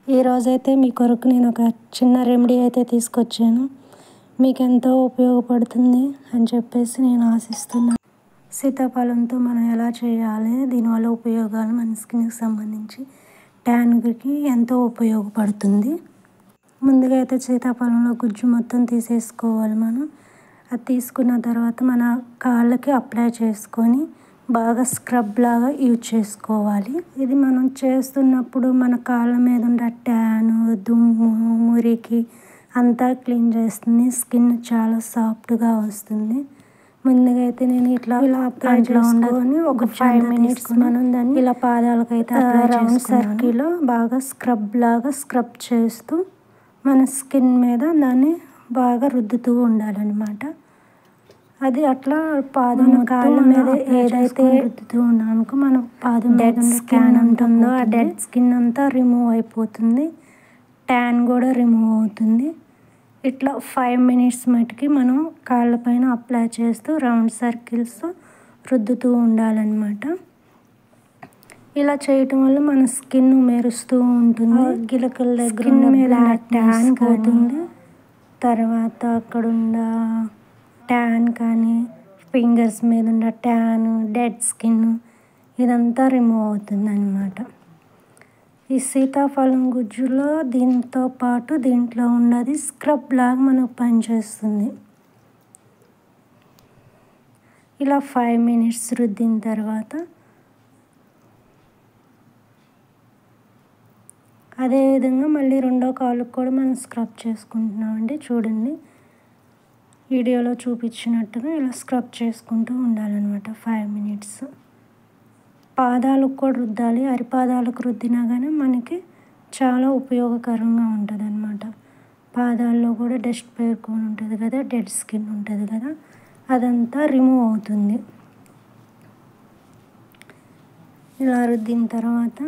ఈరోజైతే మీ కొరకు నేను ఒక చిన్న రెమెడీ అయితే తీసుకొచ్చాను. మీకు ఎంతో ఉపయోగపడుతుంది అని చెప్పేసి నేను ఆశిస్తున్నాను. సీతాఫలంతో మనం ఎలా చేయాలి, దీనివల్ల ఉపయోగాలు మన స్కిన్కి సంబంధించి ట్యాన్కి ఎంతో ఉపయోగపడుతుంది. ముందుగా అయితే సీతాఫలంలో గుజ్జు మొత్తం తీసేసుకోవాలి మనం. అది తీసుకున్న తర్వాత మన కాళ్ళకి అప్లై చేసుకొని బాగా స్క్రబ్ లాగా యూజ్ చేసుకోవాలి. ఇది మనం చేస్తున్నప్పుడు మన కాళ్ళ మీద ఉన్న ట్యాను, దుమ్ము, మురికి అంతా క్లీన్ చేస్తుంది. స్కిన్ చాలా సాఫ్ట్గా వస్తుంది. ముందుగా అయితే నేను ఇలా అప్లై చేసుకొని ఒక 5 minutes మనం దాన్ని ఇలా పాదాలకైతే రౌండ్ సర్కిల్లో బాగా స్క్రబ్ చేస్తూ మన స్కిన్ మీద దాన్ని బాగా రుద్దుతూ ఉండాలన్నమాట. అది అట్లా పాదం కాళ్ళ మీద ఏదైతే రుద్దుతూ ఉన్నామో మన పాదం డెడ్ స్కిన్ ఉంటుందో ఆ డెడ్ స్కిన్ అంతా రిమూవ్ అయిపోతుంది. ట్యాన్ కూడా రిమూవ్ అవుతుంది. ఇట్లా 5 minutes మటుకి మనం కాళ్ళపైన అప్లై చేస్తూ రౌండ్ సర్కిల్స్ రుద్దుతూ ఉండాలన్నమాట. ఇలా చేయటం వల్ల మన స్కిన్ మెరుస్తూ ఉంటుంది. గిలకల దగ్గర మీద ట్యాన్ పోతుంది. తర్వాత అక్కడున్న ట్యాన్ కానీ ఫింగర్స్ మీద ఉన్న ట్యాన్, డెడ్ స్కిన్ ఇదంతా రిమూవ్ అవుతుంది అన్నమాట. ఈ సీతాఫలం గుజ్జులో దీంతో పాటు దీంట్లో ఉన్నది స్క్రబ్ లాగా మనకు పనిచేస్తుంది. ఇలా 5 minutes రుద్దిన తర్వాత అదేవిధంగా మళ్ళీ రెండో కాలుకు కూడా మనం స్క్రబ్ చేసుకుంటున్నామండి. చూడండి, వీడియోలో చూపించినట్టుగా ఇలా స్క్రబ్ చేసుకుంటూ ఉండాలన్నమాట 5 minutes. పాదాలకు కూడా రుద్దాలి. అరిపాదాలకు రుద్దినా కానీ మనకి చాలా ఉపయోగకరంగా ఉంటుంది అన్నమాట. పాదాల్లో కూడా డస్ట్ పేరుకొని ఉంటుంది కదా, డెడ్ స్కిన్ ఉంటుంది కదా, అదంతా రిమూవ్ అవుతుంది. ఇలా రుద్దిన తర్వాత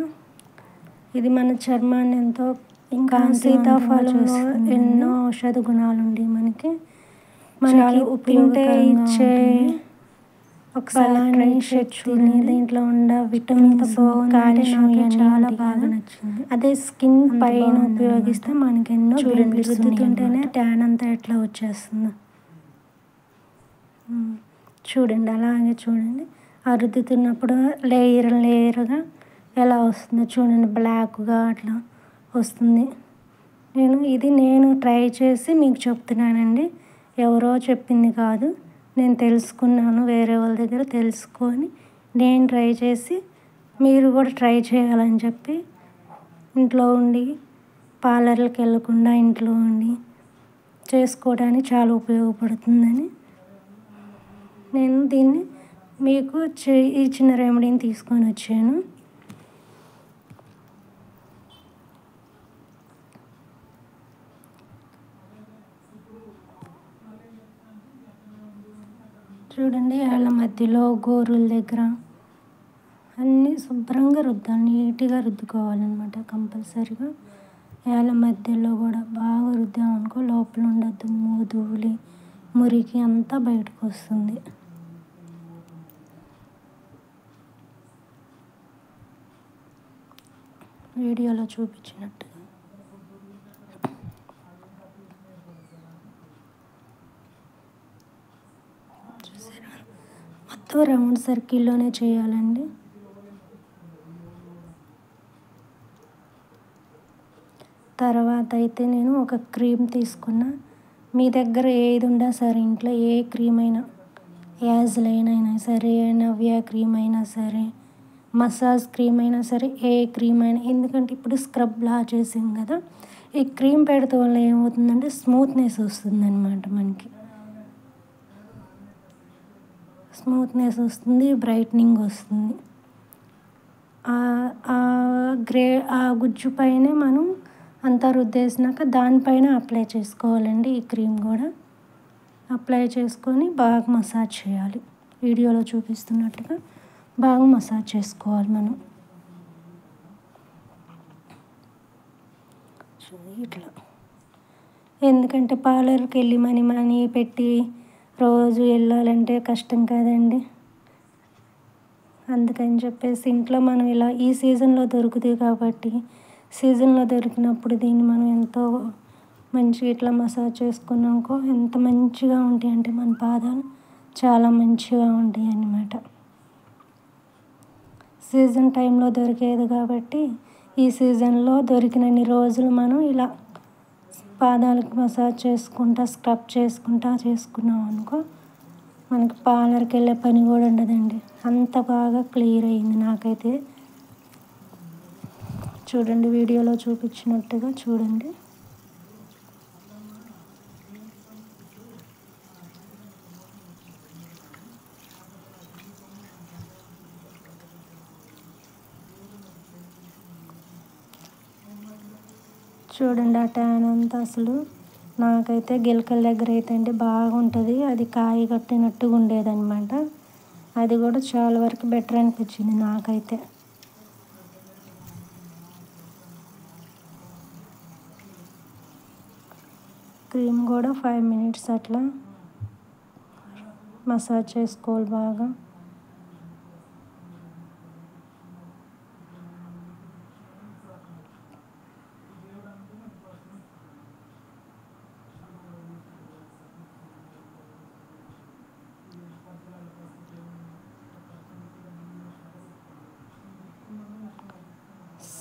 ఇది మన చర్మాన్ని ఎంతో ఇంకా సీతాఫలంలో ఎన్నో ఔషధ గుణాలు ఉండి మనకి ఉపయోగించే ఒకసారి శక్తిని దీంట్లో ఉన్న విటమిన్స్, కాల్షియం చాలా బాగా నచ్చింది. అదే స్కిన్ పైన ఉపయోగిస్తే మనకి ఎన్నో రుద్దుతుంటేనే ట్యాన్ అంతా ఎట్లా వచ్చేస్తుందో చూడండి. అలాగే చూడండి, ఆ రుద్దుతున్నప్పుడు లేయర్గా ఎలా వస్తుందో చూడండి, బ్లాక్గా అట్లా వస్తుంది. నేను ట్రై చేసి మీకు చెప్తున్నానండి. ఎవరో చెప్పింది కాదు, నేను తెలుసుకున్నాను. వేరే వాళ్ళ దగ్గర తెలుసుకొని నేను ట్రై చేసి మీరు కూడా ట్రై చేయాలని చెప్పి ఇంట్లో ఉండి పార్లర్లకు వెళ్ళకుండా ఇంట్లో ఉండి చేసుకోవడానికి చాలా ఉపయోగపడుతుందని నేను దీన్ని మీకు ఈ చిన్న రెమెడీని తీసుకొని వచ్చాను. చూడండి, వాళ్ళ మధ్యలో గోరుల దగ్గర అన్నీ శుభ్రంగా రుద్దాలి, నీట్గా రుద్దుకోవాలన్నమాట. కంపల్సరీగా వాళ్ళ మధ్యలో కూడా బాగా రుద్దామనుకో లోపల ఉన్న దుమ్ము, ధూళి, మురికి అంతా బయటకు వస్తుంది. వీడియోలో చూపించినట్టుగా మొత్తం రౌండ్ సర్కిల్లోనే చేయాలండి. తర్వాత అయితే నేను ఒక క్రీమ్ తీసుకున్నా. మీ దగ్గర ఏది ఉన్నా సరే, ఇంట్లో ఏ క్రీమ్ అయినా, యాజ్లైన్ అయినా సరే, నవ్య క్రీమ్ అయినా సరే, మసాజ్ క్రీమ్ అయినా సరే, ఏ క్రీమ్ అయినా, ఎందుకంటే ఇప్పుడు స్క్రబ్లా చేసాం కదా, ఈ క్రీమ్ పెడతాం వల్ల ఏమవుతుందంటే స్మూత్నెస్ వస్తుందన్నమాట. మనకి స్మూత్నెస్ వస్తుంది, బ్రైట్నింగ్ వస్తుంది. ఆ గుజ్జు పైనే మనం అంతా రుద్దేసినాక దానిపైన అప్లై చేసుకోవాలండి. ఈ క్రీమ్ కూడా అప్లై చేసుకొని బాగా మసాజ్ చేయాలి. వీడియోలో చూపిస్తున్నట్టుగా బాగా మసాజ్ చేసుకోవాలి మనం. ఇట్లా ఎందుకంటే పార్లర్కి వెళ్ళి మనీ పెట్టి రోజు వెళ్ళాలంటే కష్టం కదండి. అందుకని చెప్పేసి ఇంట్లో మనం ఇలా ఈ సీజన్లో దొరుకుతాయి కాబట్టి సీజన్లో దొరికినప్పుడు దీన్ని మనం ఎంతో మంచిగా ఇట్లా మసాజ్ చేసుకున్నాకో ఎంత మంచిగా ఉంటాయి అంటే మన పాదాలు చాలా మంచిగా ఉంటాయి అన్నమాట. సీజన్ టైంలో దొరికేది కాబట్టి ఈ సీజన్లో దొరికినన్ని రోజులు మనం ఇలా పాదాలకు మసాజ్ చేసుకుంటా స్క్రబ్ చేసుకున్నాం అనుకో మనకి పార్లర్కి వెళ్ళే పని కూడా ఉండదండి. అంత బాగా క్లియర్ అయింది నాకైతే. చూడండి, వీడియోలో చూపించినట్టుగా చూడండి. చూడండి ఆ ట్యాన్ అంతా అసలు నాకైతే గిలకల దగ్గర అయితే అండి బాగుంటుంది. అది కాయ కట్టినట్టుగా ఉండేదన్నమాట. అది కూడా చాలా వరకు బెటర్ అనిపించింది నాకైతే. క్రీమ్ కూడా 5 minutes అట్లా మసాజ్ చేసుకోవాలి బాగా.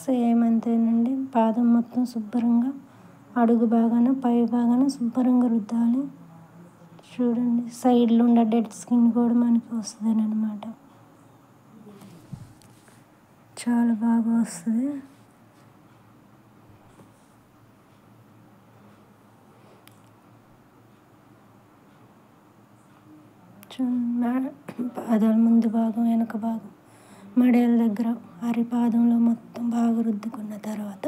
సేమ్ అంతేనండి. పాదం మొత్తం శుభ్రంగా అడుగు భాగాన పై భాగాన శుభ్రంగా రుద్దాలి. చూడండి, సైడ్లో ఉన్న డెడ్ స్కిన్ కూడా మనకి వస్తుంది అన్నమాట. చాలా బాగా వస్తుంది. పాదాల ముందు భాగం వెనక భాగం మడేల దగ్గర అరిపాదంలో మొత్తం బాగా రుద్దుకున్న తర్వాత